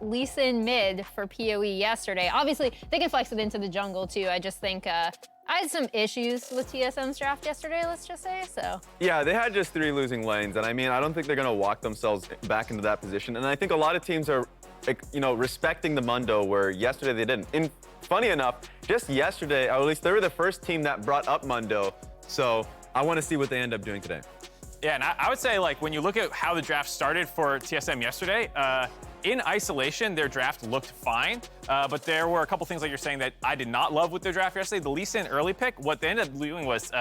Lee Sin mid for PoE yesterday. Obviously, they can flex it into the jungle too. I just think I had some issues with TSM's draft yesterday, let's just say, so. Yeah, they had just 3 losing lanes, and I mean, I don't think they're gonna walk themselves back into that position. And I think a lot of teams are, like, you know, respecting the Mundo where yesterday they didn't. And funny enough, just yesterday, or at least they were the first team that brought up Mundo. So I want to see what they end up doing today. Yeah, and I would say, like, when you look at how the draft started for TSM yesterday, in isolation, their draft looked fine, but there were a couple things like you're saying that I did not love with their draft yesterday. The Lee Sin early pick, what they ended up doing was,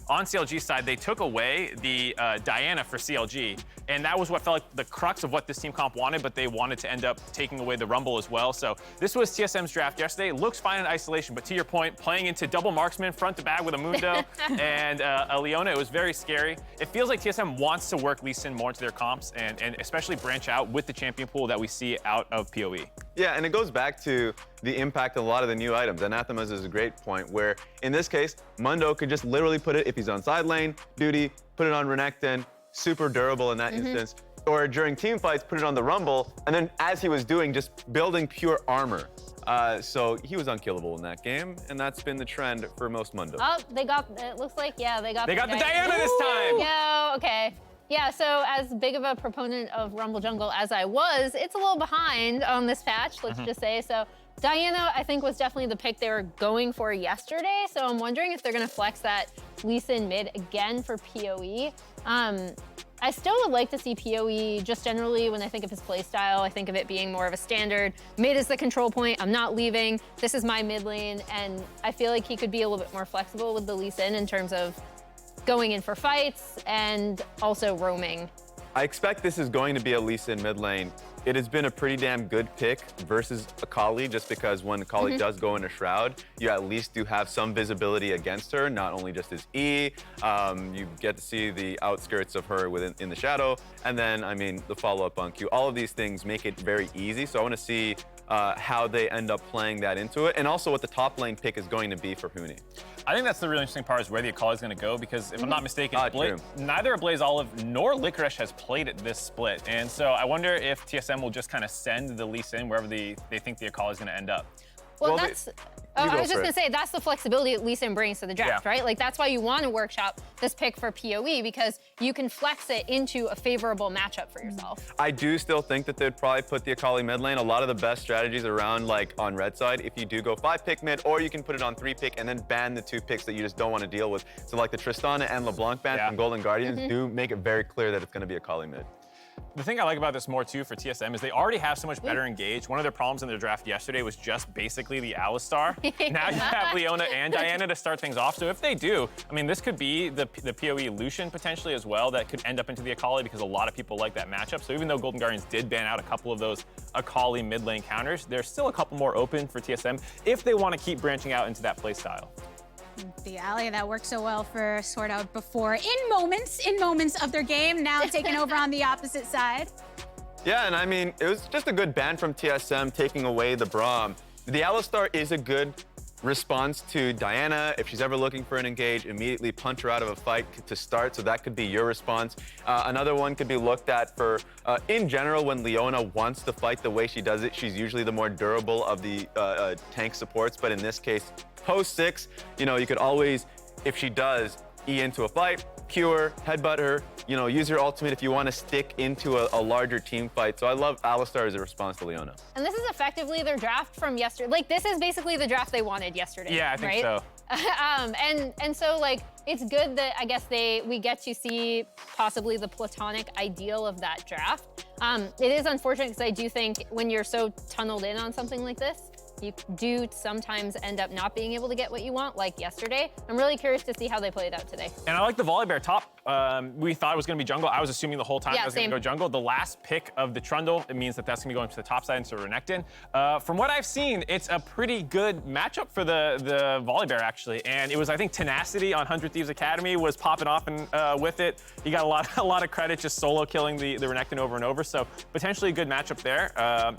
on CLG's side, they took away the Diana for CLG, and that was what felt like the crux of what this team comp wanted, but they wanted to end up taking away the Rumble as well. So this was TSM's draft yesterday. It looks fine in isolation, but to your point, playing into double marksman, front to back with a Mundo and a Leona, it was very scary. It feels like TSM wants to work Lee Sin more into their comps and especially branch out with the champion pool that we see out of PoE. Yeah, and it goes back to the impact of a lot of the new items. Anathema's is a great point where, in this case, Mundo could just literally put it, if he's on side lane duty, put it on Renekton, super durable in that instance. Or during team fights, put it on the Rumble, and then as he was doing, just building pure armor. So he was unkillable in that game, and that's been the trend for most Mundos. Oh, they got, it looks like, yeah, they got the Diana this time! No, okay. Yeah, so as big of a proponent of Rumble Jungle as I was, it's a little behind on this patch, let's just say. So Diana, I think, was definitely the pick they were going for yesterday. So I'm wondering if they're gonna flex that Lee Sin mid again for PoE. I still would like to see PoE just generally when I think of his playstyle. I think of it being more of a standard. Mid is the control point, I'm not leaving. This is my mid lane, and I feel like he could be a little bit more flexible with the Lee Sin in terms of going in for fights and also roaming. I expect this is going to be a Lee Sin mid lane. It has been a pretty damn good pick versus Akali, just because when Akali does go into Shroud, you at least do have some visibility against her, not only just his E, you get to see the outskirts of her in the shadow, and then, I mean, the follow-up on Q. All of these things make it very easy, so I want to see how they end up playing that into it, and also what the top lane pick is going to be for Huni. I think that's the really interesting part, is where the Akali is going to go, because if I'm not mistaken, neither AblazeOlive nor Licorice has played at this split. And so I wonder if TSM will just kind of send the Lee Sin wherever they think the Akali is going to end up. Well, that's, I was just gonna say, that's the flexibility that Lee Sin brings to the draft, right? Like, that's why you want to workshop this pick for PoE, because you can flex it into a favorable matchup for yourself. I do still think that they'd probably put the Akali mid lane. A lot of the best strategies around, like, on red side, if you do go 5-pick mid, or you can put it on 3-pick and then ban the 2 picks that you just don't want to deal with. So, like, the Tristana and LeBlanc ban from Golden Guardians do make it very clear that it's going to be Akali mid. The thing I like about this more, too, for TSM is they already have so much better engage. One of their problems in their draft yesterday was just basically the Alistar. Now you have Leona and Diana to start things off. So if they do, I mean, this could be the PoE Lucian potentially as well that could end up into the Akali, because a lot of people like that matchup. So even though Golden Guardians did ban out a couple of those Akali mid lane counters, there's still a couple more open for TSM if they want to keep branching out into that play style. The ally that worked so well for SwordArt before, in moments of their game, now taking over on the opposite side. Yeah, and I mean, it was just a good ban from TSM taking away the Braum. The Alistar is a good response to Diana. If she's ever looking for an engage, immediately punch her out of a fight to start, so that could be your response. Another one could be looked at for, in general, when Leona wants to fight the way she does it, she's usually the more durable of the tank supports, but in this case, post 6, you know, you could always, if she does, E into a fight, Q her, headbutt her, you know, use your ultimate if you want to stick into a larger team fight. So I love Alistar as a response to Leona. And this is effectively their draft from yesterday. Like, this is basically the draft they wanted yesterday. Yeah, I think so. And so, like, it's good that I guess we get to see possibly the platonic ideal of that draft. It is unfortunate because I do think when you're so tunneled in on something like this, you do sometimes end up not being able to get what you want, like yesterday. I'm really curious to see how they played out today. And I like the Volibear top. We thought it was going to be jungle. I was assuming the whole time it was going to go jungle. The last pick of the Trundle, it means that that's going to be going to the top side into Renekton. From what I've seen, it's a pretty good matchup for the Volibear, actually. And it was, I think, Tenacity on 100 Thieves Academy was popping off and with it. He got a lot of credit just solo killing the Renekton over and over. So potentially a good matchup there.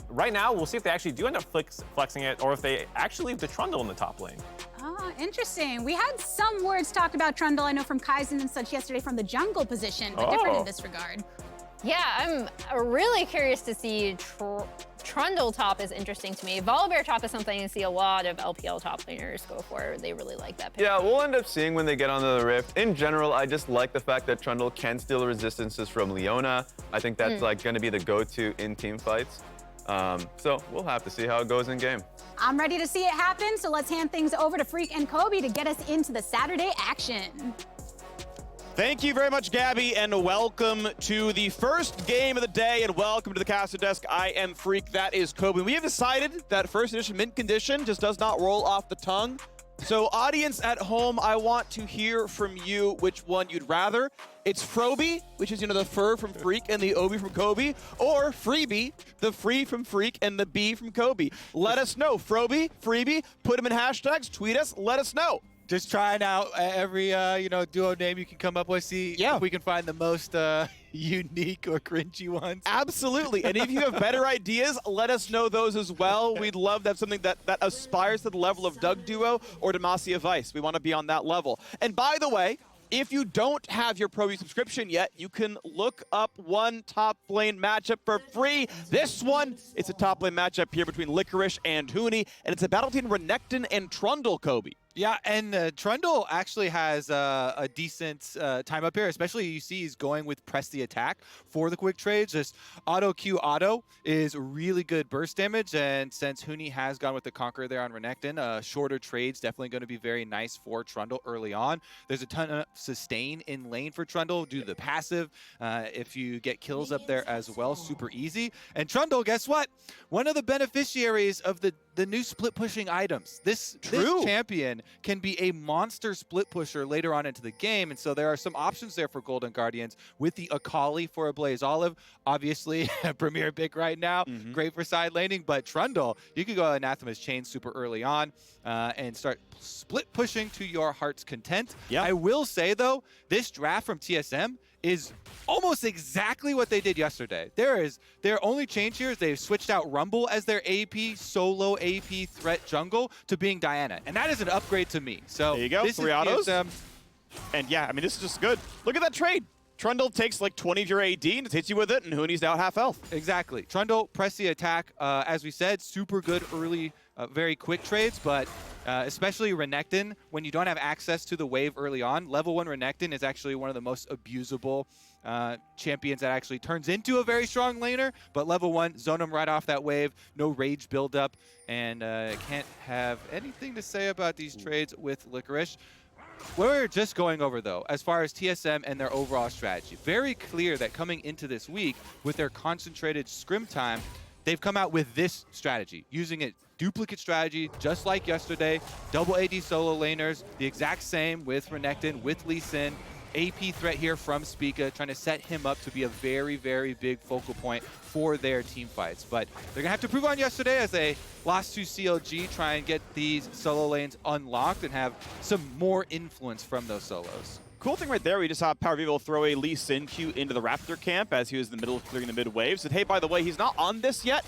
Right now, we'll see if they actually do end up flexing it, or if they actually leave the Trundle in the top lane. Oh, interesting. We had some words talked about Trundle, I know, from Kaisen and such yesterday from the jungle position, but different in this regard. Yeah, I'm really curious to see Trundle top is interesting to me. Volibear top is something I see a lot of LPL top laners go for. They really like that pick. Yeah, we'll end up seeing when they get onto the Rift. In general, I just like the fact that Trundle can steal resistances from Leona. I think that's like going to be the go-to in team fights. So we'll have to see how it goes in game. I'm ready to see it happen, so let's hand things over to Phreak and Kobe to get us into the Saturday action. Thank you very much, Gabby, and welcome to the first game of the day, and welcome to the caster desk. I am Phreak, that is Kobe. We have decided that first edition mint condition just does not roll off the tongue. So audience at home, I want to hear from you which one you'd rather. It's Froby, which is, the fur from Phreak and the Obi from Kobe, or Freebie, the free from Phreak and the B from Kobe. Let us know. Froby, Freebie, put them in hashtags, tweet us, let us know. Just trying out every, duo name you can come up with. See if we can find the most unique or cringy ones. Absolutely. And if you have better ideas, let us know those as well. We'd love to have something that aspires to the level of Doug Duo or Demacia Vice. We want to be on that level. And by the way, if you don't have your Pro subscription yet, you can look up one top lane matchup for free. This one, it's a top lane matchup here between Licorice and Huni, and it's a battle between Renekton and Trundle, Kobe. Yeah, and Trundle actually has a decent time up here, especially you see he's going with press the attack for the quick trades. Just auto Q auto is really good burst damage, and since Huni has gone with the Conqueror there on Renekton, shorter trades definitely going to be very nice for Trundle early on. There's a ton of sustain in lane for Trundle due to the passive. If you get kills up there as well, super easy. And Trundle, guess what? One of the beneficiaries of the new split pushing items. This champion can be a monster split pusher later on into the game, and so there are some options there for Golden Guardians with the Akali for AblazeOlive. Obviously, a premier pick right now, great for side laning, but Trundle, you could go Anathema's Chain super early on and start split pushing to your heart's content. Yeah. I will say, though, this draft from TSM is almost exactly what they did yesterday. Their only change here is they've switched out Rumble as their AP, solo AP threat jungle to being Diana. And that is an upgrade to me. So there you go, 3 autos. And yeah, I mean, this is just good. Look at that trade. Trundle takes like 20 of your AD and just hits you with it, and Huni's now half health. Exactly. Trundle, press the attack. As we said, super good early, very quick trades, but especially Renekton, when you don't have access to the wave early on, level 1 Renekton is actually one of the most abusable champions that actually turns into a very strong laner, but level 1, zone him right off that wave, no rage buildup, and can't have anything to say about these trades with Licorice. We're just going over, though, as far as TSM and their overall strategy. Very clear that coming into this week with their concentrated scrim time, they've come out with this strategy, using it duplicate strategy, just like yesterday. Double AD solo laners, the exact same with Renekton, with Lee Sin. AP threat here from Spica, trying to set him up to be a very, very big focal point for their team fights. But they're going to have to prove on yesterday as they lost to CLG, try and get these solo lanes unlocked and have some more influence from those solos. Cool thing right there, we just saw PowerOfEvil throw a Lee Sin Q into the Raptor camp as he was in the middle of clearing the mid wave. Said, hey, by the way, he's not on this yet.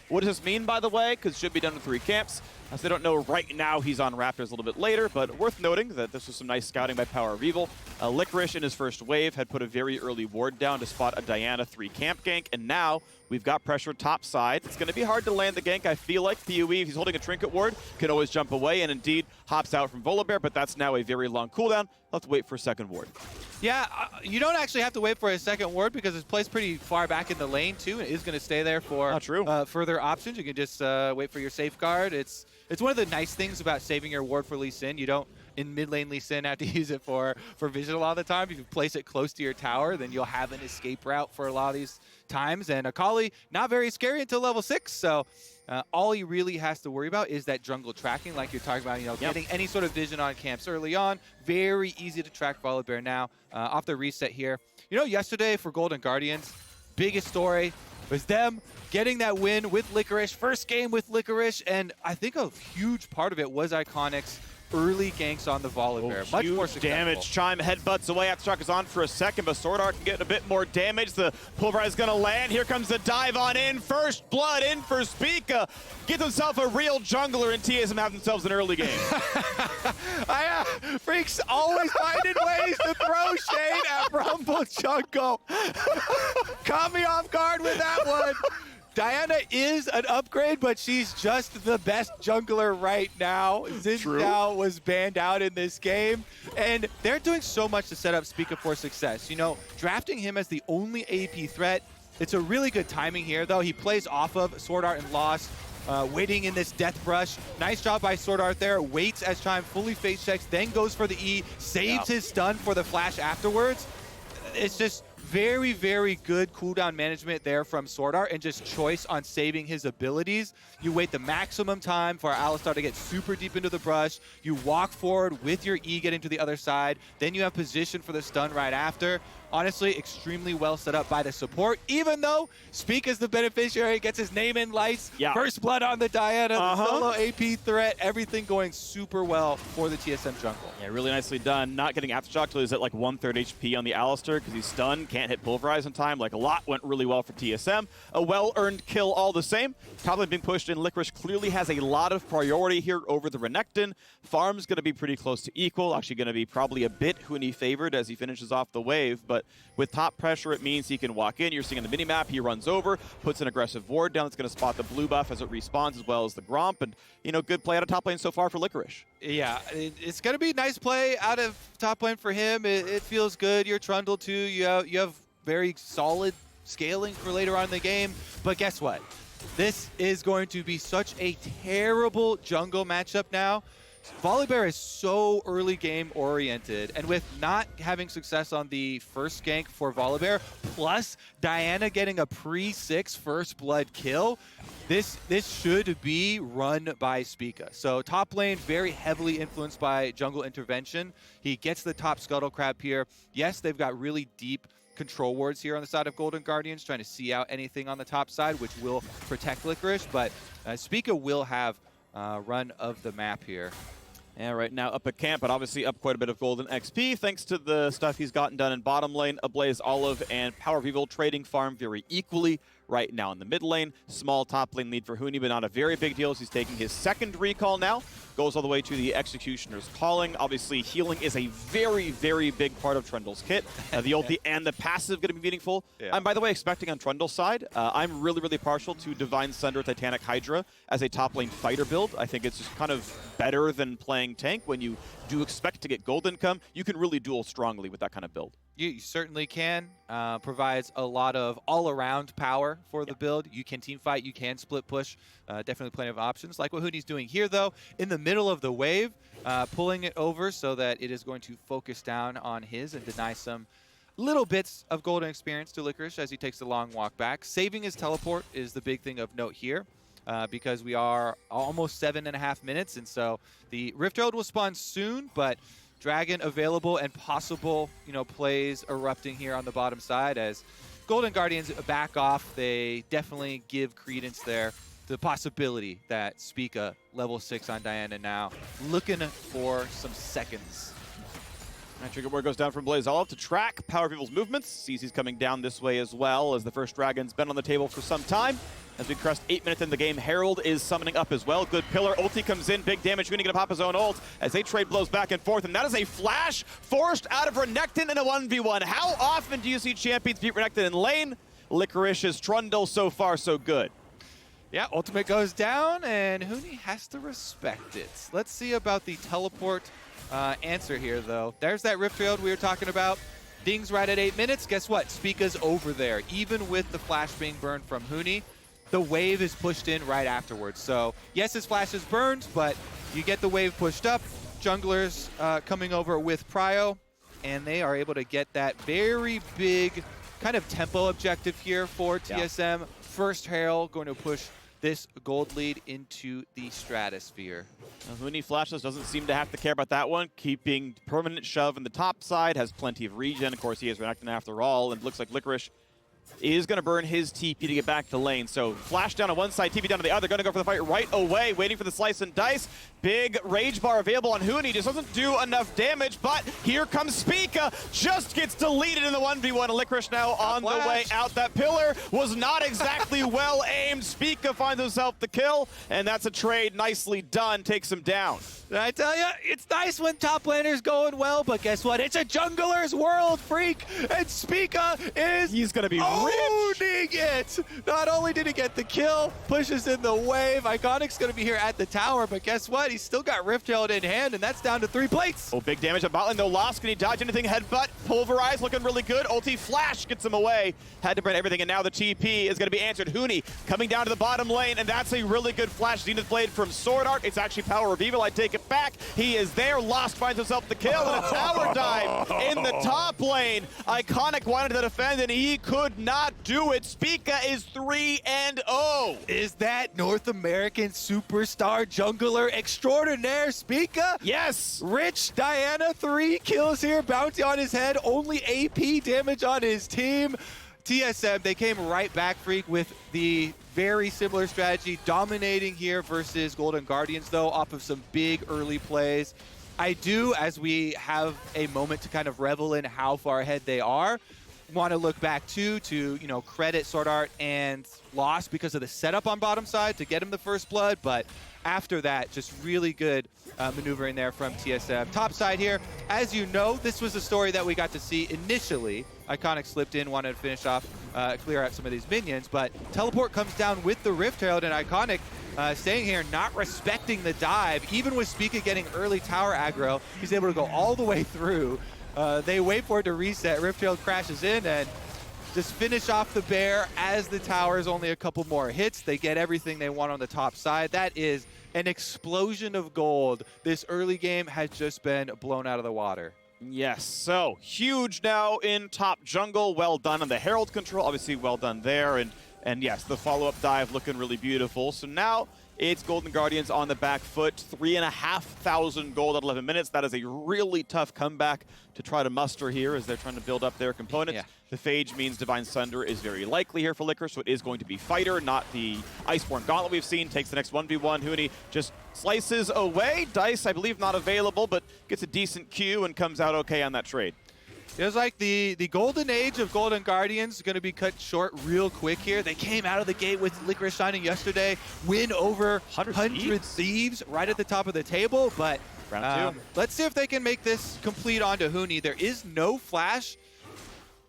What does this mean, by the way? Because it should be done in 3 camps. As they don't know right now, he's on Raptors a little bit later, but worth noting that this was some nice scouting by PowerOfEvil. Licorice in his first wave had put a very early ward down to spot a Diana 3 camp gank, and now we've got pressure top side. It's going to be hard to land the gank, I feel like. PoE, if he's holding a trinket ward, can always jump away, and indeed hops out from Volibear, but that's now a very long cooldown. We'll have to wait for a second ward. Yeah, you don't actually have to wait for a second ward because it's placed pretty far back in the lane, too, and it is going to stay there for further options. You can just wait for your safeguard. It's one of the nice things about saving your ward for Lee Sin. You don't, in mid lane Lee Sin, have to use it for visual all the time. If you place it close to your tower, then you'll have an escape route for a lot of these times. And Akali, not very scary until level 6, so all he really has to worry about is that jungle tracking, like you're talking about, getting any sort of vision on camps early on. Very easy to track Volibear now. Off the reset here. Yesterday for Golden Guardians, biggest story was them getting that win with Licorice, first game with Licorice, and I think a huge part of it was Iconic's early ganks on the Volibear. Much more successful. Damage. Chime headbutts away after Shock is on for a second, but SwordArt can get a bit more damage. The Pulverize is going to land. Here comes the dive on in. First blood in for Spica. Gets himself a real jungler, and TSM have themselves an early game. Phreak's always finding ways to throw shade at Rumble Jungle. Caught me off guard with that one. Diana is an upgrade, but she's just the best jungler right now. Xin was banned out in this game, and they're doing so much to set up Spica for success. You know, drafting him as the only AP threat, it's a really good timing here, though. He plays off of SwordArt and Lost, waiting in this death brush. Nice job by SwordArt there. Waits as Chime fully face checks, then goes for the E, saves his stun for the flash afterwards. It's just very, very good cooldown management there from SwordArt and just choice on saving his abilities. You wait the maximum time for Alistar to get super deep into the brush. You walk forward with your E getting to the other side. Then you have position for the stun right after. Honestly, extremely well set up by the support, even though Spica is the beneficiary, gets his name in lights. First blood on the Diana, the solo AP threat, everything going super well for the TSM jungle. Yeah, really nicely done. Not getting Aftershock till he's at like 1/3 HP on the Alistar because he's stunned, can't hit Pulverize in time. Like a lot went really well for TSM. A well-earned kill all the same. Probably being pushed in. Licorice clearly has a lot of priority here over the Renekton. Farm's going to be pretty close to equal. Actually going to be probably a bit Huni favored as he finishes off the wave, but with top pressure, it means he can walk in. You're seeing on the minimap, he runs over, puts an aggressive ward down that's going to spot the blue buff as it respawns, as well as the Gromp. And, you know, good play out of top lane so far for Licorice. Yeah, it's going to be a nice play out of top lane for him. It feels good. You're Trundle, too. You have very solid scaling for later on in the game. But guess what? This is going to be such a terrible jungle matchup now. Volibear is so early game oriented, and with not having success on the first gank for Volibear, plus Diana getting a pre-6 first blood kill, this should be run by Spica. So top lane very heavily influenced by jungle intervention. He gets the top Scuttle Crab here. Yes, they've got really deep control wards here on the side of Golden Guardians, trying to see out anything on the top side, which will protect Licorice, but Spica will have run of the map here. And right now up at camp, but obviously up quite a bit of golden XP thanks to the stuff he's gotten done in bottom lane. AblazeOlive and PowerOfEvil trading farm very equally right now in the mid lane. Small top lane lead for Huni, but not a very big deal as he's taking his second recall now. Goes all the way to the Executioner's Calling. Obviously, healing is a very, very big part of Trundle's kit. The ulti and the passive going to be meaningful. I'm, by the way, expecting on Trundle's side, I'm really, really partial to Divine Sunder Titanic Hydra as a top lane fighter build. I think it's just kind of better than playing tank. When you do expect to get gold income, you can really duel strongly with that kind of build. You certainly can. Provides a lot of all-around power for the build. You can team fight, you can split push. Definitely plenty of options. Like what Huni's doing here, though, in the middle of the wave, pulling it over so that it is going to focus down on his and deny some little bits of golden experience to Licorice as he takes the long walk back. Saving his teleport is the big thing of note here. Because we are almost 7.5 minutes, and so the Rift Herald will spawn soon, but Dragon available and possible, plays erupting here on the bottom side as Golden Guardians back off. They definitely give credence there to the possibility that Spica level 6 on Diana now, looking for some seconds. Trigger word goes down from AblazeOlive to track PowerOfEvil's movements. Sees he's coming down this way as well as the first Dragon's been on the table for some time. As we crest 8 minutes in the game, Herald is summoning up as well. Good pillar. Ulti comes in. Big damage. Huni gonna pop his own ult as they trade blows back and forth. And that is a flash forced out of Renekton in a 1v1. How often do you see champions beat Renekton in lane? Licorice's Trundle so far so good. Yeah, ultimate goes down and Huni has to respect it. Let's see about the teleport answer here, though. There's that Rift Herald we were talking about. Dings right at 8 minutes. Guess what? Spica's over there. Even with the flash being burned from Huni, the wave is pushed in right afterwards. So, yes, his flash is burned, but you get the wave pushed up. Junglers coming over with Prio, and they are able to get that very big kind of tempo objective here for TSM. Yeah. First Herald going to push this gold lead into the stratosphere. Huni flashes, doesn't seem to have to care about that one. Keeping permanent shove in the top side, has plenty of regen. Of course, he is Renekton after all, and looks like Licorice is going to burn his TP to get back to lane. So flash down on one side, TP down to the other. Going to go for the fight right away, waiting for the slice and dice. Big rage bar available on Huni. Just doesn't do enough damage, but here comes Spica. Just gets deleted in the 1v1. Licorice now on the way out. That pillar was not exactly well aimed. Spica finds himself the kill, and that's a trade nicely done. Takes him down. Did I tell you, it's nice when top laner's going well, but guess what? It's a jungler's world, Phreak, and Spica is He's going to be owning it. Not only did he get the kill, pushes in the wave. Iconic's going to be here at the tower, but guess what? He's still got Rift Herald in hand, and that's down to 3 plates. Oh, big damage on bot lane, though. Lost. Can he dodge anything? Headbutt, pulverize, looking really good. Ulti flash gets him away. Had to burn everything, and now the TP is going to be answered. Huni coming down to the bottom lane, and that's a really good flash Zenith Blade from SwordArt. It's actually PowerOfEvil. I take it back. He is there. Lost finds himself the kill, and a tower dive in the top lane. Iconic wanted to defend, and he could not do it. Spica is 3-0. Is that North American superstar jungler extraordinaire Spica? Yes. Rich Diana, 3 kills here. Bounty on his head. Only AP damage on his team. TSM, they came right back, Phreak, with the very similar strategy, dominating here versus Golden Guardians, though, off of some big early plays. I do, as we have a moment to kind of revel in how far ahead they are, want to look back too to, you know, credit SwordArt and Lost because of the setup on bottom side to get him the first blood, but after that, just really good maneuvering there from TSM. Top side here, as you know, this was a story that we got to see initially. Iconic slipped in, wanted to finish off, clear out some of these minions, but Teleport comes down with the Rift Herald, and Iconic staying here, not respecting the dive. Even with Spica getting early tower aggro, he's able to go all the way through. They wait for it to reset. Rift Herald crashes in and just finish off the bear as the tower is only a couple more hits. They get everything they want on the top side. That is an explosion of gold. This early game has just been blown out of the water. Yes, so huge now in top jungle. Well done on the Herald control. Obviously well done there. And yes, the follow-up dive looking really beautiful. So now it's Golden Guardians on the back foot. 3,500 gold at 11 minutes. That is a really tough comeback to try to muster here as they're trying to build up their components. Yeah. The Phage means Divine Sunder is very likely here for Licorice, so it is going to be Fighter, not the Iceborne Gauntlet we've seen. Takes the next 1v1. Huni just slices away. Dice, I believe, not available, but gets a decent Q and comes out okay on that trade. Feels like the golden age of Golden Guardians is going to be cut short real quick here. They came out of the gate with Licorice shining yesterday, win over 100 Thieves right at the top of the table, but Round 2. Let's see if they can make this complete onto Huni. There is no flash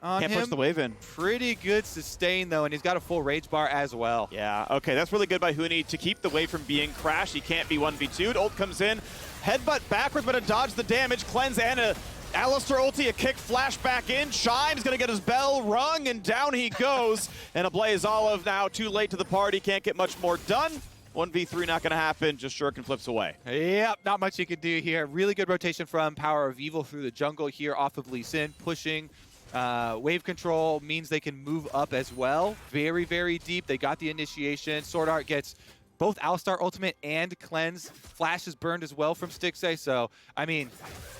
on him. Can't push the wave in. Pretty good sustain, though, and he's got a full rage bar as well. Yeah, okay, that's really good by Huni to keep the wave from being crashed. He can't be 1v2'd. Ult comes in, headbutt backwards, but to dodge the damage. Cleanse and a Alistar ulti, a kick, flash back in. Chime's gonna get his bell rung, and down he goes. And AblazeOlive now too late to the party, can't get much more done. 1v3 not gonna happen, just Shuriken flips away. Yep, not much you can do here. Really good rotation from PowerOfEvil through the jungle here off of Lee Sin, pushing. Wave control means they can move up as well. Very, very deep. They got the initiation. SwordArt gets both Alistar Ultimate and Cleanse. Flash is burned as well from Stixxay. So, I mean,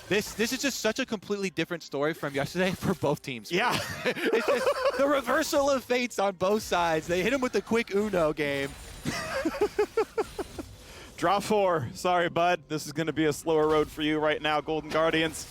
this is just such a completely different story from yesterday for both teams. Yeah. It's just the reversal of fates on both sides. They hit him with the quick Uno game. Draw 4. Sorry, bud. This is going to be a slower road for you right now, Golden Guardians.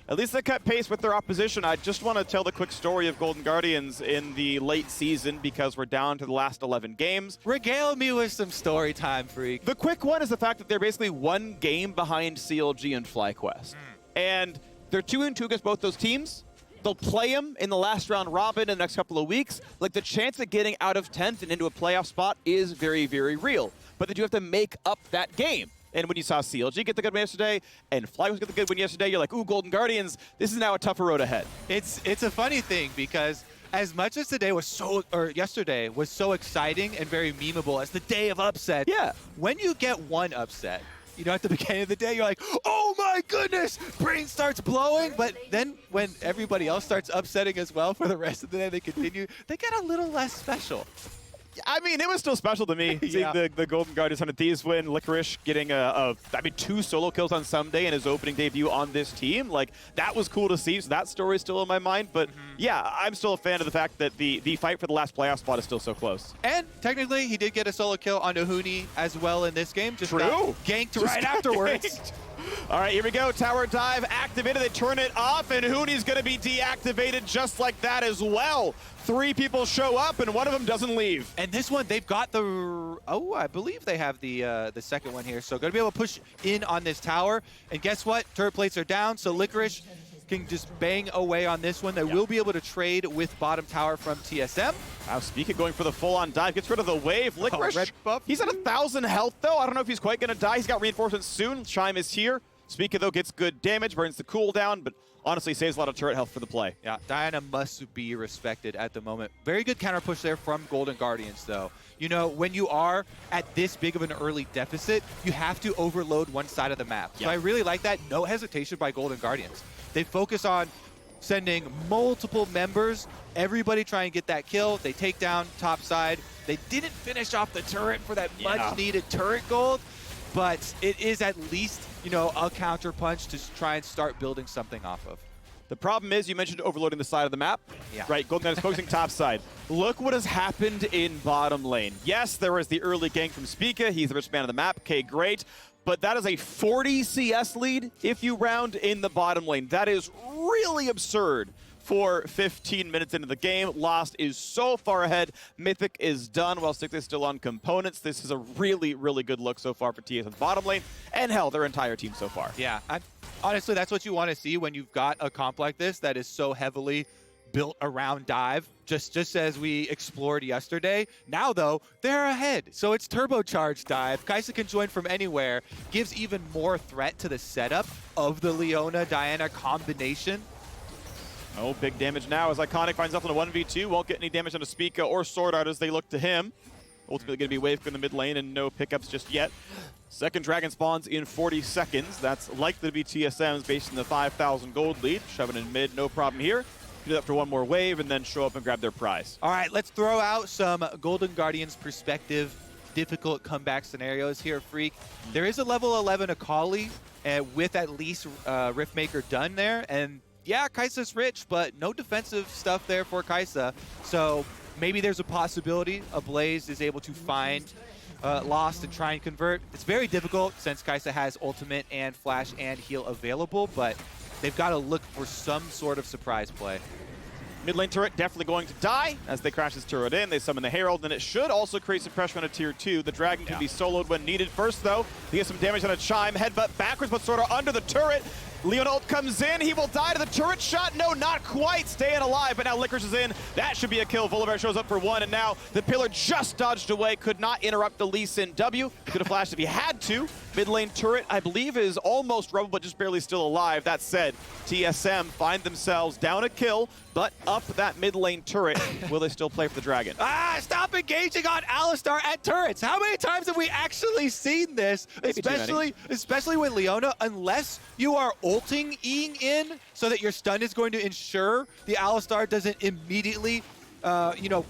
At least they cut pace with their opposition. I just want to tell the quick story of Golden Guardians in the late season because we're down to the last 11 games. Regale me with some story time, Phreak. The quick one is the fact that they're basically one game behind CLG and FlyQuest. And they're 2-2 against both those teams. They'll play them in the last round robin in the next couple of weeks. Like, the chance of getting out of 10th and into a playoff spot is very, very real. But they do have to make up that game. And when you saw CLG get the good win yesterday and FlyQuest get the good win yesterday, you're like, ooh, Golden Guardians, this is now a tougher road ahead. It's a funny thing because as much as yesterday was so exciting and very memeable as the day of upset, yeah, when you get one upset, you know, at the beginning of the day, you're like, oh my goodness, brain starts blowing. But then when everybody else starts upsetting as well for the rest of the day, they continue, they get a little less special. I mean, it was still special to me, Yeah. seeing the Golden Guardians 100 Thieves win, Licorice getting 2 solo kills on Someday in his opening debut on this team. Like, that was cool to see, so that story is still in my mind. But yeah, I'm still a fan of the fact that the fight for the last playoff spot is still so close. And technically, he did get a solo kill onto Huni as well in this game. Just got ganked right afterwards. All right, here we go. Tower dive activated. They turn it off, and Huni's going to be deactivated just like that as well. 3 people show up, and one of them doesn't leave. And this one, they've got the... Oh, I believe they have the second one here. So going to be able to push in on this tower. And guess what? Turret plates are down, so Licorice can just bang away on this one. They will be able to trade with bottom tower from TSM. Wow, Spica going for the full-on dive. Gets rid of the wave. Licorice, red buff. He's at 1,000 health, though. I don't know if he's quite going to die. He's got reinforcements soon. Chime is here. Spica, though, gets good damage, burns the cooldown, but honestly saves a lot of turret health for the play. Yeah, Diana must be respected at the moment. Very good counter push there from Golden Guardians, though. You know, when you are at this big of an early deficit, you have to overload one side of the map. So I really like that. No hesitation by Golden Guardians. They focus on sending multiple members, everybody try and get that kill. They take down top side. They didn't finish off the turret for that much needed turret gold, but it is at least, you know, a counter punch to try and start building something off of. The problem is, you mentioned overloading the side of the map. Yeah. Right, Golden Guardians focusing top side. Look what has happened in bottom lane. Yes, there was the early gank from Spica. He's the rich man of the map. Okay, great. But that is a 40 CS lead if you round in the bottom lane. That is really absurd for 15 minutes into the game. Lost is so far ahead. Mythic is done while Stixxay is still on components. This is a really, really good look so far for TSM's bottom lane, and hell, their entire team so far. Yeah, honestly, that's what you want to see when you've got a comp like this that is so heavily built around dive, just as we explored yesterday. Now, though, they're ahead, so it's turbocharged dive. Kaisa can join from anywhere, gives even more threat to the setup of the Leona-Diana combination. Oh, big damage now as Iconic finds himself in a 1v2. Won't get any damage onto Spica or SwordArt as they look to him. Ultimately going to be wave in the mid lane and no pickups just yet. Second dragon spawns in 40 seconds. That's likely to be TSM's based on the 5,000 gold lead. Shoving in mid, no problem here. Do that for one more wave and then show up and grab their prize. All right, let's throw out some Golden Guardians perspective, difficult comeback scenarios here, Phreak. There is a level 11 Akali with at least Riftmaker done there, and yeah, Kaisa's rich, but no defensive stuff there for Kaisa. So maybe there's a possibility Ablaze is able to find Lost and try and convert. It's very difficult since Kaisa has ultimate and flash and heal available, but they've got to look for some sort of surprise play. Mid lane turret definitely going to die as they crash this turret in. They summon the Herald, and it should also create some pressure on a tier 2. The dragon can be soloed when needed. First, though, he gets some damage on a Chime. Headbutt backwards, but sort of under the turret. Leona ult comes in. He will die to the turret shot. No, not quite. Staying alive, but now Licorice is in. That should be a kill. Volibear shows up for one, and now the pillar just dodged away. Could not interrupt the Lee Sin W. Could have flashed if he had to. Mid lane turret, I believe, is almost rubble, but just barely still alive. That said, TSM find themselves down a kill, but up that mid lane turret. Will they still play for the dragon? Stop engaging on Alistar at turrets. How many times have we actually seen this? Especially with Leona, unless you are ulting Eing in so that your stun is going to ensure the Alistar doesn't immediately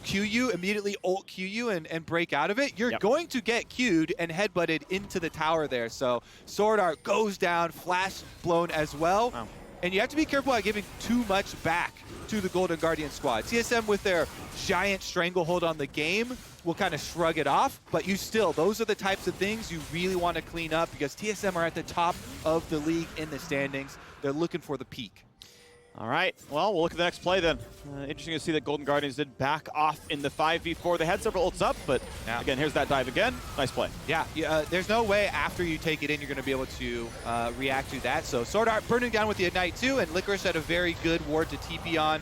Q you, immediately ult Q you and break out of it, you're going to get Q'd and headbutted into the tower there. So SwordArt goes down, flash blown as well. Wow. And you have to be careful about giving too much back to the Golden Guardian squad. TSM with their giant stranglehold on the game will kind of shrug it off, but those are the types of things you really want to clean up because TSM are at the top of the league in the standings. They're looking for the peak. All right, well, we'll look at the next play then. Interesting to see that Golden Guardians did back off in the 5v4. They had several ults up, but again, here's that dive again. Nice play. Yeah, there's no way after you take it in, you're going to be able to react to that. So SwordArt burning down with the Ignite too, and Licorice had a very good ward to TP on.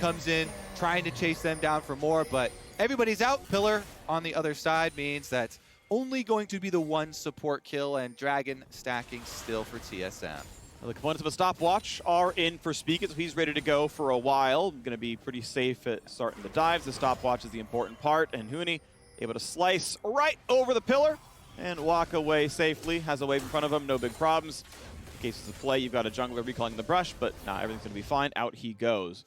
Comes in, trying to chase them down for more, but everybody's out. Pillar on the other side means that's only going to be the one support kill, and Dragon stacking still for TSM. The components of a stopwatch are in for Spica, so he's ready to go for a while. Going to be pretty safe at starting the dives. The stopwatch is the important part, and Huni able to slice right over the pillar and walk away safely. Has a wave in front of him, no big problems. In cases of play, you've got a jungler recalling the brush, but everything's going to be fine. Out he goes.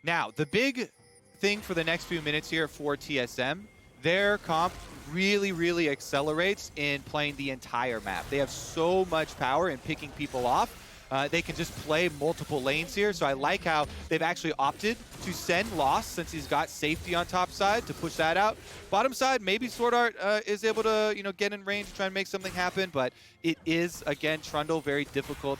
Now, the big thing for the next few minutes here for TSM, their comp really accelerates in playing the entire map. They have so much power in picking people off. They can just play multiple lanes here, so I like how they've actually opted to send Lost since he's got safety on top side to push that out. Bottom side, maybe SwordArt is able to get in range, try and make something happen, but it is, again, Trundle, very difficult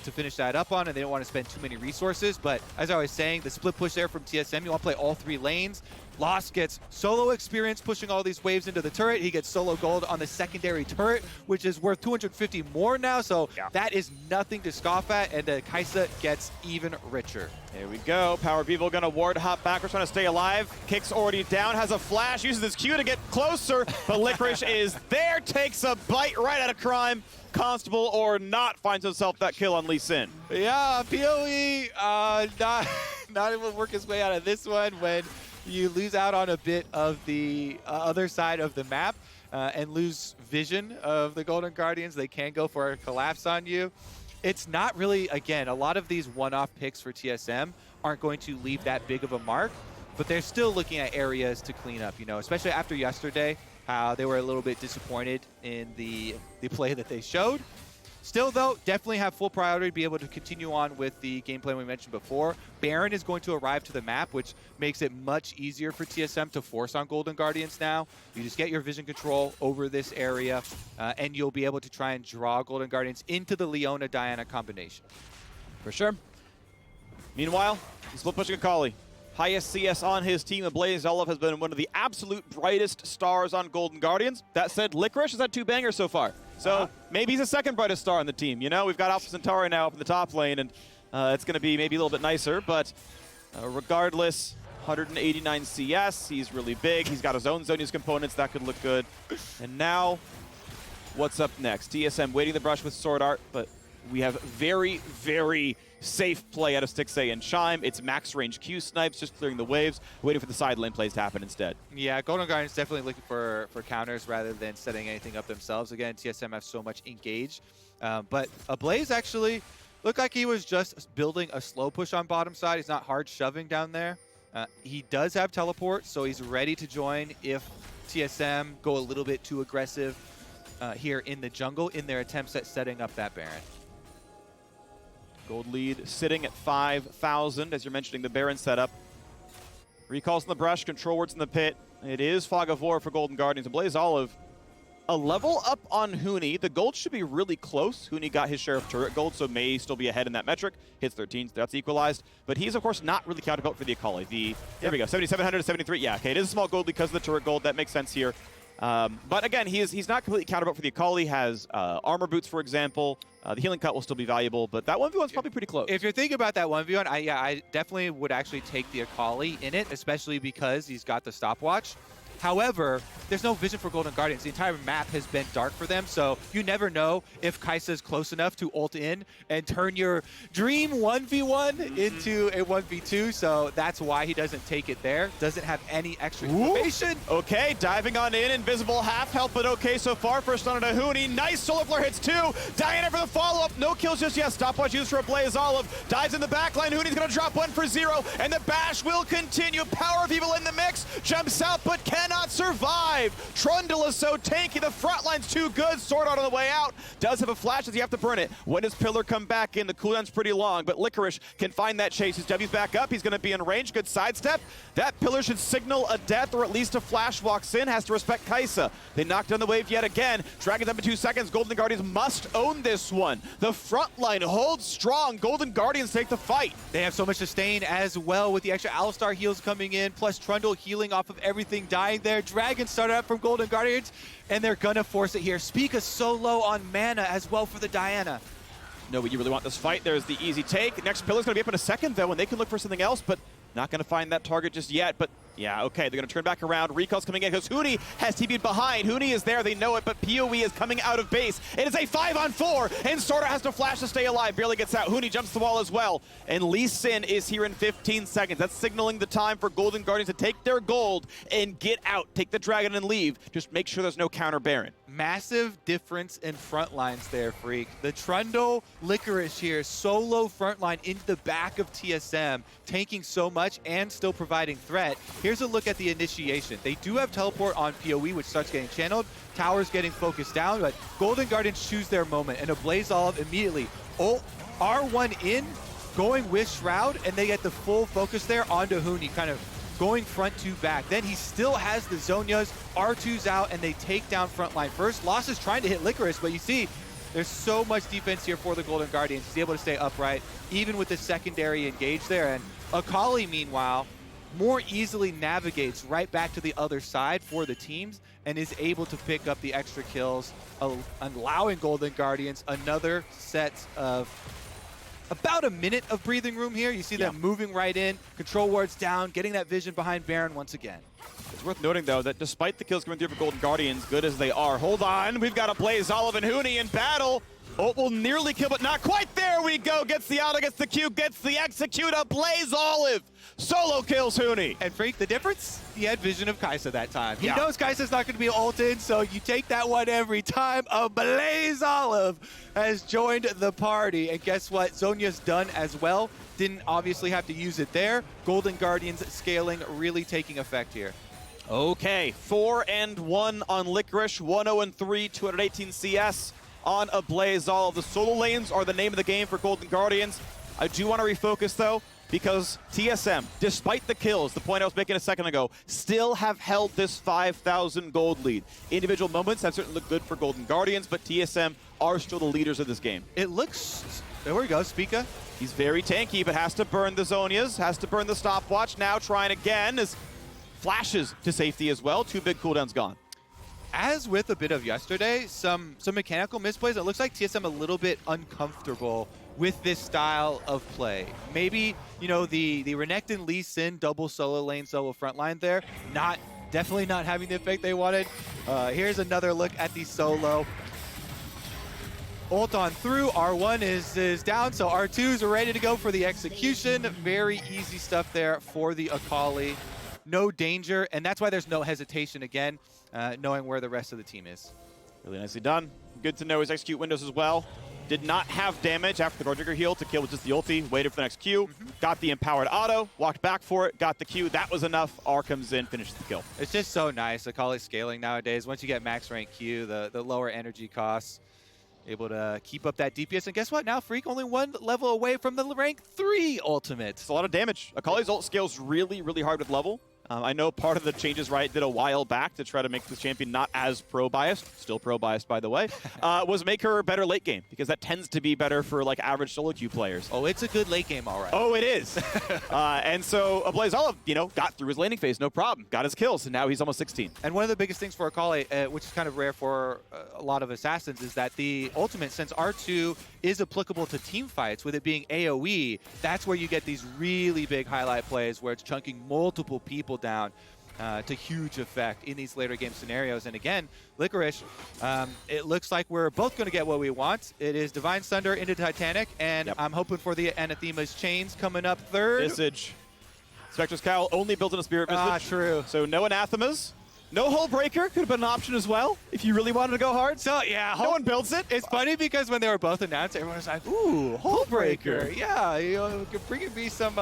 to finish that up on, and they don't want to spend too many resources. But as I was saying, the split push there from TSM, you want to play all three lanes. Lost gets solo experience pushing all these waves into the turret. He gets solo gold on the secondary turret, which is worth 250 more now, so that is nothing to scoff at, and Kaisa gets even richer. There we go. PowerOfEvil gonna ward hop backwards, trying to stay alive. Kick's already down, has a flash, uses his Q to get closer, but Licorice is there, takes a bite right out of Crime. Constable or not finds himself that kill on Lee Sin. Yeah, PoE not able to work his way out of this one when you lose out on a bit of the other side of the map and lose vision of the Golden Guardians. They can go for a collapse on you. It's not really, again, a lot of these one-off picks for TSM aren't going to leave that big of a mark, but they're still looking at areas to clean up, you know, especially after yesterday, how they were a little bit disappointed in the play that they showed. Still, though, definitely have full priority to be able to continue on with the game plan we mentioned before. Baron is going to arrive to the map, which makes it much easier for TSM to force on Golden Guardians now. You just get your vision control over this area, and you'll be able to try and draw Golden Guardians into the Leona-Diana combination. For sure. Meanwhile, split pushing Akali. Highest CS on his team, AblazeOlive has been one of the absolute brightest stars on Golden Guardians. That said, Licorice has had 2 bangers so far. So maybe he's the second brightest star on the team. You know, we've got Alpha Centauri now up in the top lane, and it's going to be maybe a little bit nicer. But regardless, 189 CS, he's really big. He's got his own Zonia's components. That could look good. And now, what's up next? TSM waiting the brush with SwordArt, but we have very, very safe play out of Stixxay and Chime. It's max range Q snipes, just clearing the waves, waiting for the side lane plays to happen instead. Yeah, Golden Guardians definitely looking for counters rather than setting anything up themselves. Again, TSM has so much engage. But Ablaze actually looked like he was just building a slow push on bottom side. He's not hard shoving down there. He does have teleport, so he's ready to join if TSM go a little bit too aggressive here in the jungle in their attempts at setting up that Baron. Gold lead sitting at 5,000 as you're mentioning the Baron setup. Recalls in the brush, control wards in the pit. It is Fog of War for Golden Guardians. AblazeOlive, a level up on Huni. The gold should be really close. Huni got his share of turret gold, so may still be ahead in that metric. Hits 13, that's equalized. But he's, of course, not really counterbuilt for the Akali. There we go, 7,700 to 73. Yeah, okay, it is a small gold because of the turret gold. That makes sense here. But again, he's not completely counterbuilt for the Akali. Has armor boots, for example. The healing cut will still be valuable, but that 1v1's probably pretty close. If you're thinking about that 1v1, I definitely would actually take the Akali in it, especially because he's got the stopwatch. However, there's no vision for Golden Guardians. The entire map has been dark for them, so you never know if Kaisa is close enough to ult in and turn your dream 1v1 into a 1v2, so that's why he doesn't take it there. Doesn't have any extra information. Okay, diving on in, invisible half health, but okay so far. First on to Huni, nice solar flare hits 2. Diana for the follow-up, no kills just yet. Stopwatch used for AblazeOlive. Dives in the backline, Huni's gonna drop 1 for 0, and the bash will continue. PowerOfEvil in the mix, jumps out, but cannot survive. Trundle is so tanky, the front line's too good. SwordArt on the way out, does have a flash as you have to burn it. When does Pillar come back in? The cooldown's pretty long, but Licorice can find that chase. His W's back up, he's gonna be in range, good sidestep. That Pillar should signal a death, or at least a flash walks in, has to respect Kaisa. They knocked down the wave yet again. Dragon's up in 2 seconds, Golden Guardians must own this one. The front line holds strong, Golden Guardians take the fight. They have so much sustain as well with the extra Alistar heals coming in, plus Trundle healing off of everything dying there. Dragon started up from Golden Guardians, and they're gonna force it here. Spica so low on mana as well for the Diana. No, but you really want this fight. There's the easy take. Next Pillar's gonna be up in a second though, and they can look for something else, but not gonna find that target just yet. But yeah, okay, they're gonna turn back around. Recall's coming in because Huni has TP'd behind. Huni is there, they know it, but PoE is coming out of base. It is a 5-on-4, and SwordArt has to flash to stay alive. Barely gets out. Huni jumps the wall as well. And Lee Sin is here in 15 seconds. That's signaling the time for Golden Guardians to take their gold and get out. Take the dragon and leave. Just make sure there's no counter Baron. Massive difference in front lines there, Phreak. The Trundle Licorice here, solo front line into the back of TSM, tanking so much and still providing threat. Here's a look at the initiation. They do have teleport on PoE, which starts getting channeled. Tower's getting focused down, but Golden Guardians choose their moment, and AblazeOlive immediately R1 in, going with Shroud, and they get the full focus there onto Huni, kind of going front to back. Then he still has the Zonias, R2's out, and they take down front line first. Lost is trying to hit Licorice, but you see, there's so much defense here for the Golden Guardians. He's able to stay upright, even with the secondary engage there. And Akali, meanwhile, more easily navigates right back to the other side for the teams and is able to pick up the extra kills, allowing Golden Guardians another set of about a minute of breathing room here. You see them moving right in, control wards down, getting that vision behind Baron once again. It's worth noting, though, that despite the kills coming through for Golden Guardians, good as they are, hold on, we've got AblazeOlive and Huni in battle. Oh, will nearly kill, but not quite. There we go. Gets the auto, gets the Q, gets the execute. AblazeOlive solo kills Huni. And Phreak, the difference? He had vision of Kaisa that time. He knows Kaisa's not going to be ulted, so you take that one every time. AblazeOlive has joined the party. And guess what? Zhonya's done as well. Didn't obviously have to use it there. Golden Guardians scaling really taking effect here. Okay, 4-1 on Licorice, 1-0-3, 218 CS on AblazeOlive. The solo lanes are the name of the game for Golden Guardians. I do want to refocus, though, because TSM, despite the kills, the point I was making a second ago, still have held this 5,000 gold lead. Individual moments have certainly looked good for Golden Guardians, but TSM are still the leaders of this game. It looks... There we go, Spica. He's very tanky, but has to burn the Zhonyas, has to burn the stopwatch. Now trying again as flashes to safety as well. 2 big cooldowns gone. As with a bit of yesterday, some mechanical misplays, it looks like TSM a little bit uncomfortable with this style of play. Maybe, you know, the Renekton Lee Sin double solo lane, solo front line there, definitely not having the effect they wanted. Here's another look at the solo. Ult on through, R1 is down, so R2's ready to go for the execution. Very easy stuff there for the Akali. No danger, and that's why there's no hesitation again, knowing where the rest of the team is. Really nicely done. Good to know his execute windows as well. Did not have damage after the Guard Trigger heal to kill with just the ulti. Waited for the next Q. Got the empowered auto. Walked back for it. Got the Q. That was enough. R comes in, finishes the kill. It's just so nice. Akali scaling nowadays. Once you get max rank Q, the lower energy costs, able to keep up that DPS. And guess what? Now Phreak only 1 level away from the rank 3 ultimate. It's a lot of damage. Akali's ult scales really, really hard with level. I know part of the changes Riot did a while back to try to make this champion not as pro-biased, still pro-biased by the way, was make her better late game, because that tends to be better for like average solo queue players. Oh, it's a good late game, all right. Oh, it is. And so AblazeOlive, you know, got through his laning phase, no problem. Got his kills, and now he's almost 16. And one of the biggest things for Akali, which is kind of rare for a lot of assassins, is that the ultimate, since R2 is applicable to team fights, with it being AoE, that's where you get these really big highlight plays where it's chunking multiple people down to huge effect in these later game scenarios. And again, Licorice, it looks like we're both going to get what we want. It is Divine Thunder into Titanic, and I'm hoping for the Anathema's Chains coming up third. Visage. Spectre's Cowl only built in a Spirit Visage. Ah, true. So no Anathemas. No Hull Breaker could have been an option as well if you really wanted to go hard. So yeah, no one builds it. It's funny because when they were both announced, everyone was like, "Ooh, Hull Breaker, yeah, you know, could bring it be some."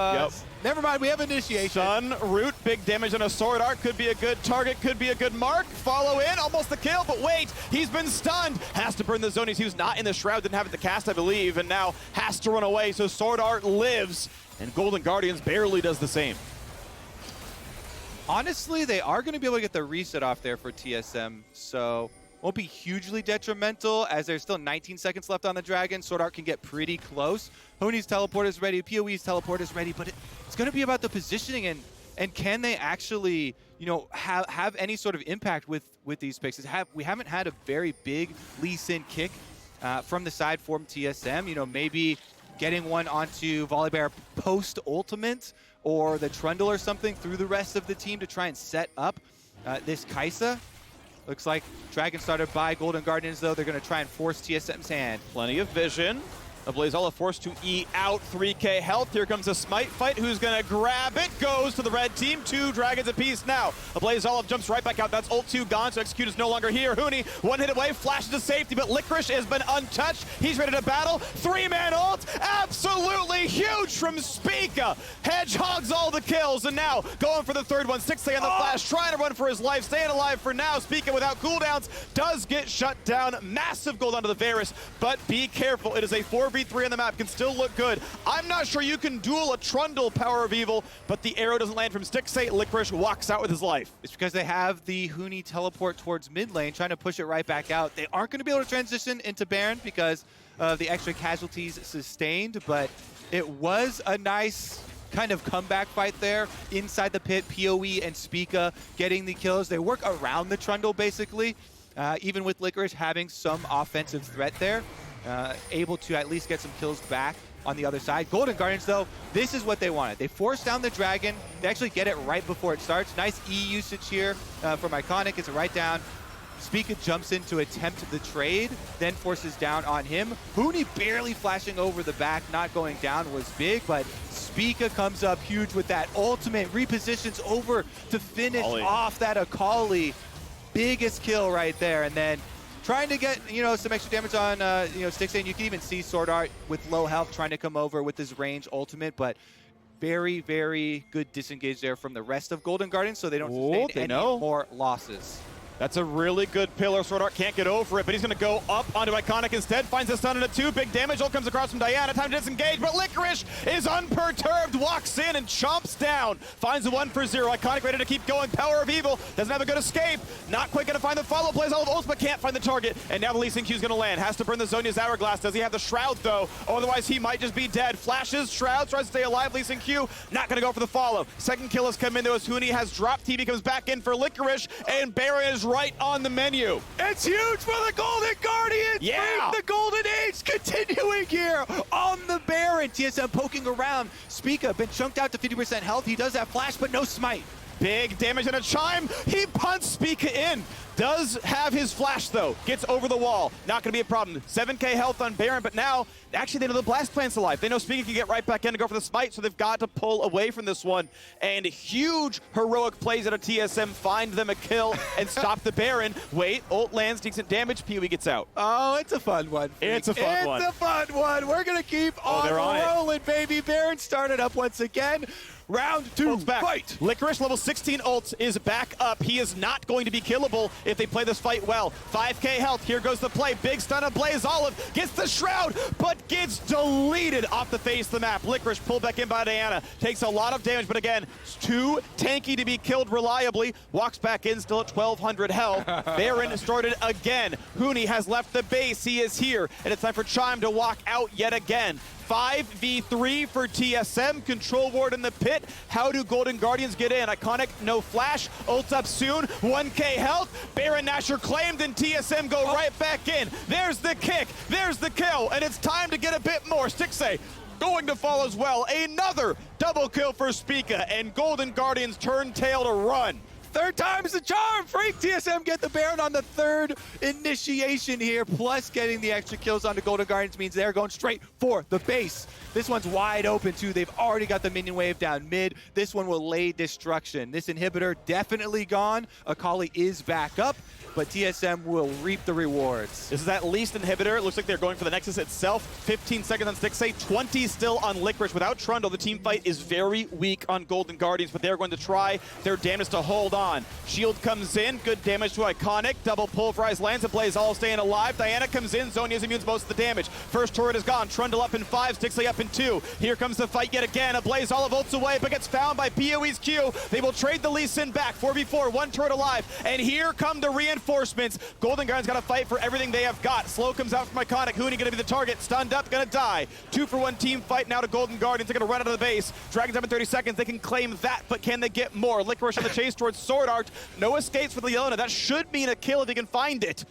Never mind, we have initiation. Sun Root, big damage on a SwordArt, could be a good target, could be a good mark. Follow in, almost the kill, but wait, he's been stunned. Has to burn the Zhonies. He was not in the Shroud, didn't have it to cast, I believe, and now has to run away. So SwordArt lives, and Golden Guardians barely does the same. Honestly, they are going to be able to get the reset off there for TSM, so won't be hugely detrimental as there's still 19 seconds left on the Dragon. SwordArt can get pretty close. Huni's teleport is ready, PoE's teleport is ready, but it's going to be about the positioning and can they actually, you know, have any sort of impact with these picks. We haven't had a very big Lee Sin kick from the side from TSM. You know, maybe getting one onto Volibear post-ultimate, or the Trundle or something through the rest of the team to try and set up this Kaisa. Looks like Dragon started by Golden Guardians, though. They're going to try and force TSM's hand. Plenty of vision. AblazeOlive forced to E out 3k health. Here comes a Smite fight. Who's going to grab it? Goes to the red team. 2 Dragons apiece now. AblazeOlive jumps right back out. That's ult 2 gone, so Execute is no longer here. Huni, 1 hit away, flashes to safety, but Licorice has been untouched. He's ready to battle. 3-man ult. Absolutely huge from Spica. Hedgehogs all the kills, and now going for the third one. Stixxay on the flash, trying to run for his life. Staying alive for now. Spica without cooldowns does get shut down. Massive gold onto the Varus, but be careful. It is a 4v3 on the map, can still look good. I'm not sure you can duel a Trundle PowerOfEvil, but the arrow doesn't land from Stixxay. Licorice walks out with his life. It's because they have the Huni teleport towards mid lane, trying to push it right back out. They aren't going to be able to transition into Baron because of the extra casualties sustained, but it was a nice kind of comeback fight there inside the pit. PoE and Spica getting the kills. They work around the Trundle basically, even with Licorice having some offensive threat there, able to at least get some kills back on the other side. Golden Guardians, though, this is what they wanted. They force down the Dragon. They actually get it right before it starts. Nice E usage here from Iconic. It's right down. Spica jumps in to attempt the trade, then forces down on him. Huni barely flashing over the back, not going down was big, but Spica comes up huge with that ultimate, repositions over to finish off that Akali. Biggest kill right there, and then trying to get, some extra damage on, Stixxay, and you can even see SwordArt with low health trying to come over with his range ultimate, but very, very good disengage there from the rest of Golden Guardians, so they don't sustain any more losses. That's a really good pillar. SwordArt can't get over it, but he's going to go up onto Iconic instead. Finds a stun and a 2. Big damage. Ult comes across from Diana. Time to disengage, but Licorice is unperturbed. Walks in and chomps down. Finds a 1 for 0. Iconic ready to keep going. PowerOfEvil doesn't have a good escape. Not quite going to find the follow. Plays all of ults, but can't find the target. And now the Lee Sin Q is going to land. Has to burn the Zhonya's Hourglass. Does he have the Shroud, though? Otherwise, he might just be dead. Flashes, Shroud, tries to stay alive. Lee Sin Q not going to go for the follow. Second kill has come in, though, as Huni has dropped. TB comes back in for Licorice, and Baron is right on the menu. It's huge for the Golden Guardians! Yeah! The Golden Age continuing here on the Baron. TSM poking around. Spica been chunked out to 50% health. He does have flash, but no smite. Big damage and a Chime. He punts Spica in. Does have his flash, though. Gets over the wall. Not going to be a problem. 7k health on Baron, but now, actually, they know the Blast Plant's alive. They know Spica can get right back in to go for the smite, so they've got to pull away from this one. And huge heroic plays out of TSM. Find them a kill and stop the Baron. Wait, ult lands, decent damage. PoE gets out. Oh, it's a fun one. It's a fun one. It's a fun one. We're going to keep on rolling, baby. Baron started up once again. Round 2, fight! Licorice, level 16 ult, is back up. He is not going to be killable if they play this fight well. 5k health, here goes the play. Big stun of AblazeOlive, gets the Shroud, but gets deleted off the face of the map. Licorice pulled back in by Diana, takes a lot of damage, but again, too tanky to be killed reliably. Walks back in, still at 1200 health. Baron started again. Huni has left the base, he is here, and it's time for Chime to walk out yet again. 5v3 for TSM. Control ward in the pit. How do Golden Guardians get in? Iconic, no flash. Ults up soon. 1k health. Baron Nashor claimed, and TSM go right back in. There's the kick. There's the kill. And it's time to get a bit more. Stixxay going to fall as well. Another double kill for Spica, and Golden Guardians turn tail to run. Third time's the charm. Phreak, TSM get the Baron on the third initiation here, plus getting the extra kills onto Golden Guardians means they're going straight for the base. This one's wide open too. They've already got the minion wave down mid. This one will lay destruction. This inhibitor definitely gone. Akali is back up, but TSM will reap the rewards. This is at least inhibitor. It looks like they're going for the Nexus itself. 15 seconds on Stixxay, 20 still on Licorice. Without Trundle, the team fight is very weak on Golden Guardians, but they're going to try their damnedest to hold on. Shield comes in, good damage to Iconic. Double pulverize lands, AblazeOlive staying alive. Diana comes in, Zhonya's immune most of the damage. First turret is gone, Trundle up in 5, Stixxay up in 2. Here comes the fight yet again. AblazeOlive ults away, but gets found by PoE's Q. They will trade the Lee Sin back, 4v4, 1 turret alive. And here come the reinforcements. Golden Guardians got to fight for everything they have got. Slow comes out from Iconic. Huni gonna be the target. Stunned up, gonna die. 2-for-1 team fight now to Golden Guardians. They're gonna run out of the base. Dragons up in 30 seconds. They can claim that, but can they get more? Licorice on the chase towards SwordArt. No escapes for Leona. That should mean a kill if he can find it.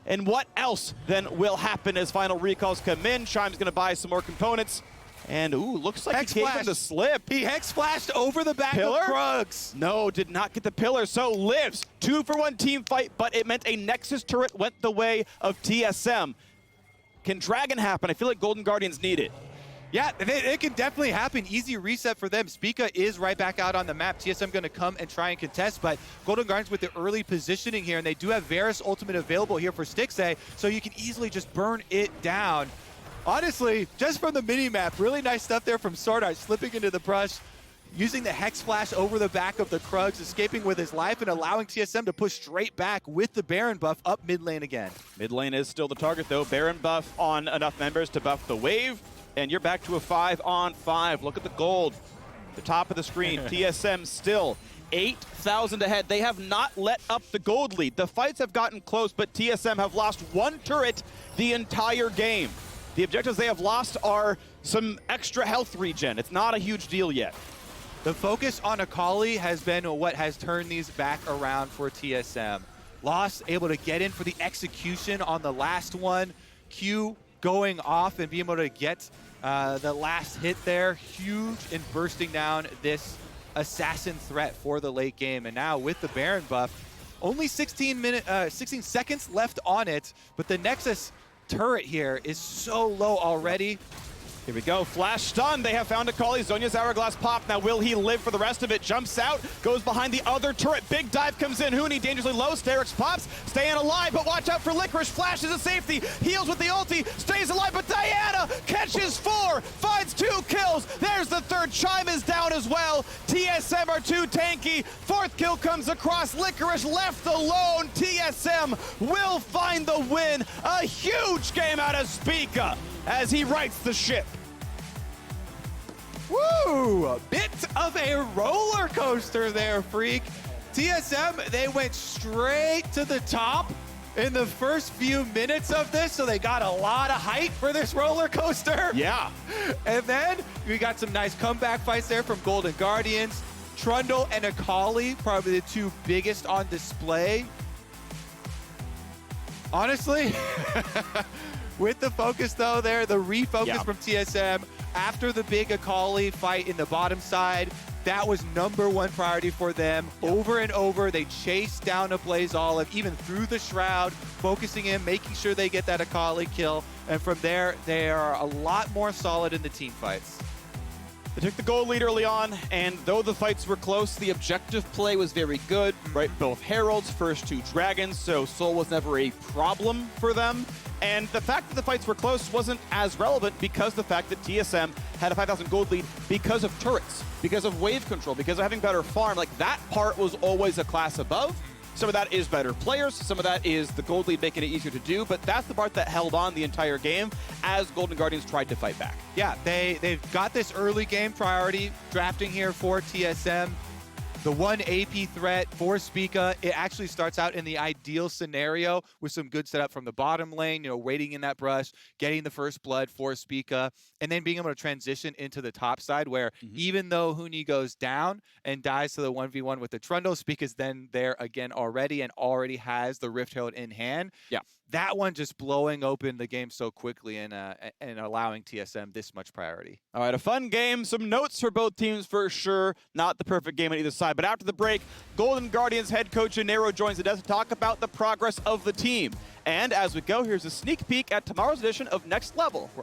And what else then will happen as final recalls come in? Chime's gonna buy some more components. And ooh, looks like he gave him the slip. He hex flashed over the back pillar? of Krugs. No, did not get the pillar, so lives. 2-for-1 team fight, but it meant a Nexus turret went the way of TSM. Can Dragon happen? I feel like Golden Guardians need it. Yeah, it can definitely happen. Easy reset for them. Spica is right back out on the map. TSM going to come and try and contest, but Golden Guardians with the early positioning here, and they do have Varus ultimate available here for Stixxay, so you can easily just burn it down. Honestly, just from the mini-map, really nice stuff there from SwordArt, slipping into the brush, using the Hex Flash over the back of the Krugs, escaping with his life, and allowing TSM to push straight back with the Baron buff up mid lane again. Mid lane is still the target, though. Baron buff on enough members to buff the wave, and you're back to a 5-on-5. Look at the gold. The top of the screen, TSM still 8,000 ahead. They have not let up the gold lead. The fights have gotten close, but TSM have lost 1 turret the entire game. The objectives they have lost are some extra health regen. It's not a huge deal yet. The focus on Akali has been what has turned these back around for TSM. Lost able to get in for the execution on the last one. Q going off and being able to get the last hit there. Huge in bursting down this assassin threat for the late game. And now with the Baron buff, only 16 seconds left on it, but the Nexus turret here is so low already. Here we go, flash stun. They have found Akali. Zhonya's hourglass pop. Now will he live for the rest of it? Jumps out, goes behind the other turret. Big dive comes in. Huni dangerously low. Sterix pops, staying alive, but watch out for Licorice. Flashes to safety, heals with the ulti, stays alive, but Diana catches 4, finds 2 kills. There's the third. Chime is down as well. TSM are too tanky. 4th kill comes across. Licorice left alone. TSM will find the win. A huge game out of Spica as he rights the ship. Woo! A bit of a roller coaster there, Phreak. TSM, they went straight to the top in the first few minutes of this, so they got a lot of height for this roller coaster. Yeah. And then we got some nice comeback fights there from Golden Guardians. Trundle and Akali, probably the 2 biggest on display. Honestly, with the focus though there, the refocus from TSM after the big Akali fight in the bottom side, that was #1 priority for them. Over and over, they chased down AblazeOlive, even through the Shroud, focusing in, making sure they get that Akali kill. And from there, they are a lot more solid in the team fights. They took the gold lead early on, and though the fights were close, the objective play was very good, right? Both Heralds, first 2 Dragons, so Soul was never a problem for them. And the fact that the fights were close wasn't as relevant because the fact that TSM had a 5,000 gold lead because of turrets, because of wave control, because of having better farm. Like, that part was always a class above. Some of that is better players, some of that is the gold lead making it easier to do, but that's the part that held on the entire game as Golden Guardians tried to fight back. Yeah, they've got this early game priority drafting here for TSM. The 1 AP threat for Spica, it actually starts out in the ideal scenario with some good setup from the bottom lane, you know, waiting in that brush, getting the first blood for Spica, and then being able to transition into the top side where even though Huni goes down and dies to the 1v1 with the Trundle, Spica's then there again already and already has the Rift Herald in hand. Yeah. That one just blowing open the game so quickly and allowing TSM this much priority. All right, a fun game. Some notes for both teams for sure. Not the perfect game on either side. But after the break, Golden Guardians head coach Gennaro joins the desk to talk about the progress of the team. And as we go, here's a sneak peek at tomorrow's edition of Next Level.